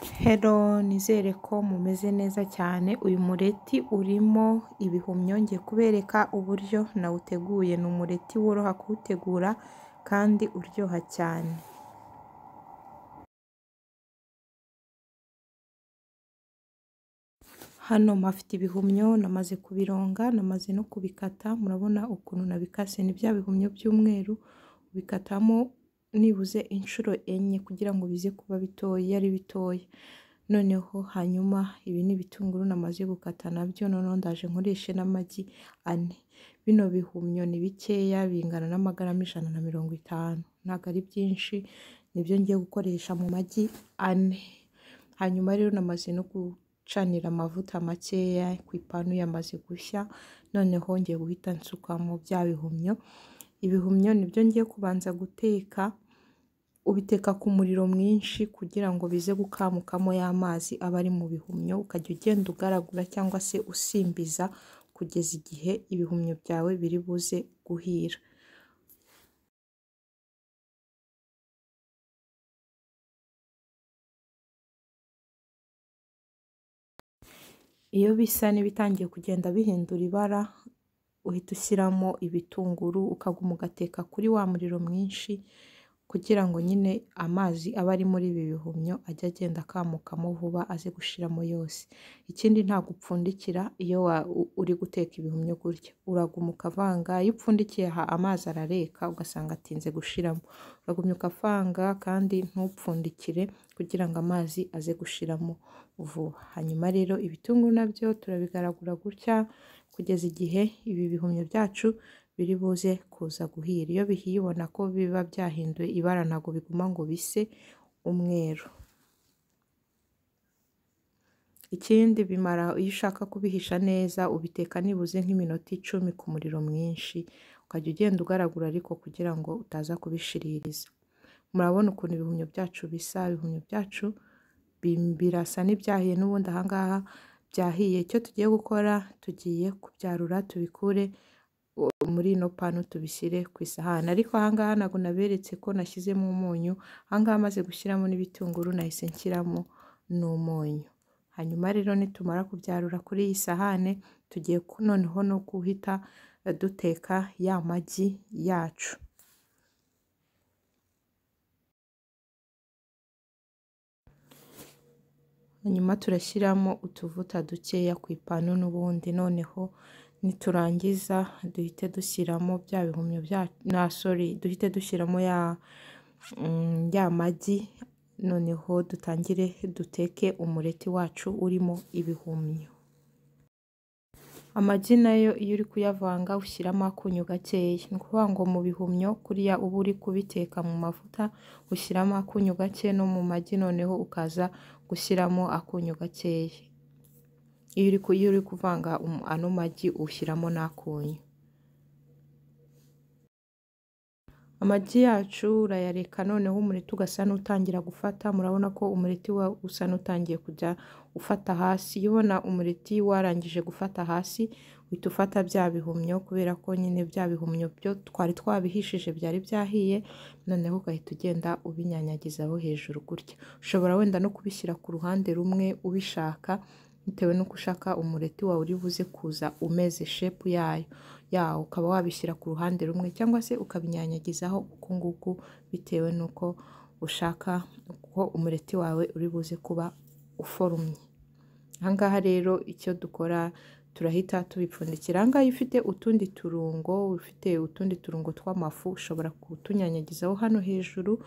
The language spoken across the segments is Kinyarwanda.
Hello, nizere ko mumeze neza cyane. Uyu mureti urimo ibihumyo, ngiye kubereka uburyo nawuteguye. Ni umureti woroha kuwutegura kandi uryoha cyane. Hano mpafite ibihumyo, namaze kubironga, namaze no kubikata. Murabona ukuntu nabikase, ni bya bihumyo by'umweru, ubikatamo nibuze inshuro enye kugira ngo bize kuba bitoya, ari bitoya. Noneho hanyuma ibi ni ibitunguru namaze gukata nabyo, noneho ndaje nkoreshe n'amagi 4. Bino bihumyo ni bikeya, bingana n'amagarama 150, ntabwo ari byinshi, nibyo ngiye gukoresha mu magi 4. Hanyuma rero namaze no gucanira amavuta makeya ku ipanu, yamaze gushya. Noneho ngiye guhita nsuka mu bya bihumyo. Ibihumyo nibyo ngiye kubanza guteka. Ubiteka ku muriro mwinshi kugira ngo bize gukamukamo y'amazi aba ari mu bihumyo, ukajya ugenda ugaragura cyangwa se usimbiza kugeza igihe ibihumyo byawe biri buze guhira. Iyo bisa n'ibitangiye kugenda bihindura ibara, uhita ushyiramo ibitunguru, ukaguma ugateka kuri wa muriro mwinshi kugira ngo nyine amazi aba ari muri ibi bihumyo ajya agenda akamukamo vuba, aze gushiramo yose. Ikindi ntabwo upfundikira iyo uri guteka ibihumyo gutya, uraguma ukavanga. Iyo upfundikiye amazi arareka ugasanga atinze gushiramo, uragumya ukavanga kandi ntupfundikire kugira ngo amazi aze gushiramo vuba. Hanyuma rero ibitunguru nabyo turabigaragura gutya kugeza igihe ibi bihumyo byacu biri buze kuza guhira. Iyo bihiye ubona ko biba byahinduye ibara, ntabwo biguma ngo bise umweru. Ikindi bimara, iyo ushaka kubihisha neza ubiteka nibuze nk'iminota 10 ku muriro mwinshi, ukajya ugenda ugaragura ariko kugira ngo utaza kubishiririza. Murabona ukuntu ibihumyo byacu bisa, ibihumyo byacu birasa n'ibyahiye, n'ubundi ahangaha byahiye. Icyo tugiye gukora, tugiye kubyarura tubikure muri ino panu tubishyire ku isahani. Ariko ahangaha ntabwo naberetse ko nashyizemo umunyu. Ahangaha maze gushyiramo n'ibitunguru nahise nshyiramo n'umunyu. Hanyuma rero nitumara kubyarura kuri iyi sahane, tugiye noneho no guhita duteka ya magi yacu. Hanyuma turashyiramo utuvuta dukeya ku ipanu n'ubundi. Noneho niturangiza duhite dushyiramo bya bihumyo duhite dushyiramo ya magi. Noneho dutangire duteke umureti wacu urimo ibihumyo. Amagi nayo iyo uri kuyavanga ushyiramo akunyu gakeya. Ni ukuvuga ngo mu bihumyo kuriya uba uri kubiteka mu mavuta ushyiramo akunyu gake, no mu magi noneho ukaza gushyiramo akunyu gakeya. Iyo uri kuvanga ano magi ushyiramo n'akunyu. Amagi yacu urayareka, noneho umureti ugasa n'utangira gufata. Murabona ko umureti usa n'utangiye kujya ufata hasi. Iyo ubona umureti warangije gufata hasi, uhita ufata bya bihumyo, kubera ko nyine bya bihumyo byo twari twabihishije byari byahiye. Noneho ugahita ugenda ubinyanyagizaho hejuru gutya. Ushobora wenda no kubishyira ku ruhande rumwe ubishaka, bitewe n'uko ushaka umureti wawe uri buze kuza umeze shepu yawo. Ukaba wabishyira ku ruhande rumwe cyangwa se ukabinyanyagizaho uku nguku, bitewe n'uko ushaka uko umureti wawe uri buze kuba uforumye. Ahangaha rero icyo dukora, turahita tubipfundikira. Ahangaha iyo ufite utundi turungo tw'amafu, ushobora kutunyanyagizaho hano hejuru,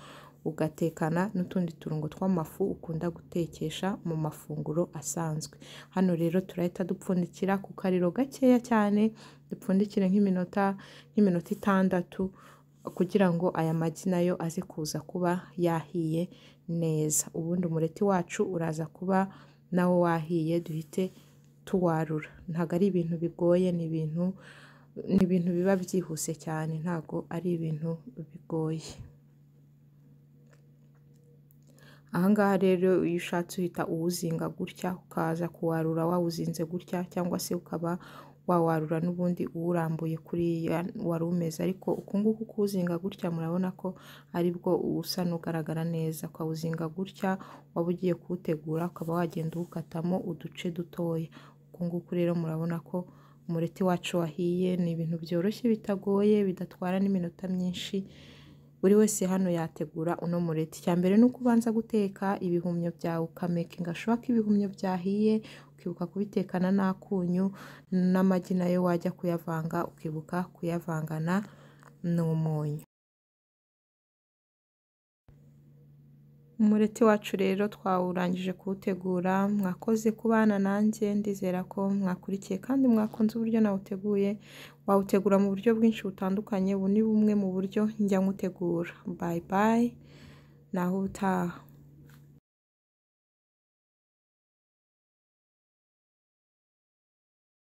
ugatekana n'utundi turungo tw'amafu ukunda gutekesha mu mafunguro asanzwe. Hano rero turahita dupfundikira ku kariro gakeya cyane, dupfundikire nk'iminota 6 kugira ngo aya magi nayo aze kuza kuba yahiye neza. Ubundi umureti wacu uraza kuba nawo wahiye, duhite tuwarura. Ntabwo ari ibintu bigoye, ni ibintu biba byihuse cyane, ntabwo ari ibintu bigoye. Ahangaha rero iyo ushatse uhita uwuzinga gutya, ukaza kuwarura wawuzinze gutya, cyangwa se ukaba wawarura n'ubundi uwurambuye kuriya wari umeze, ariko uku nguku kuwuzinga gutya murabona ko aribwo usa n'ugaragara neza. Ukawuzinga gutya waba ugiye kuwutegura ukaba wagenda uwukatamo uduce dutoya. Uku nguku rero murabona ko umureti wacu wahiye. Ni ibintu byoroshye bitagoye bidatwara n'iminota myinshi, buri wese hano yategura uno mureti. Icya mbere ni uko ubanza guteka ibihumyo byawe ukamekinga shuwa ko ibihumyo byahiye, ukibuka kubitekana n'akunyu n'amagi nayo wajya kuyavanga ukibuka kuyavangana n'umunyu. Umureti wacu rero twawurangije kuwutegura. Mwakoze kubana nanjye, ndizera ko mwakurikiye kandi mwakunze uburyo nawuteguye. Wawutegura mu buryo bwinshi butandukanye, ubu ni bumwe mu buryo njya nywutegura. Bye bye, naho ubutaha.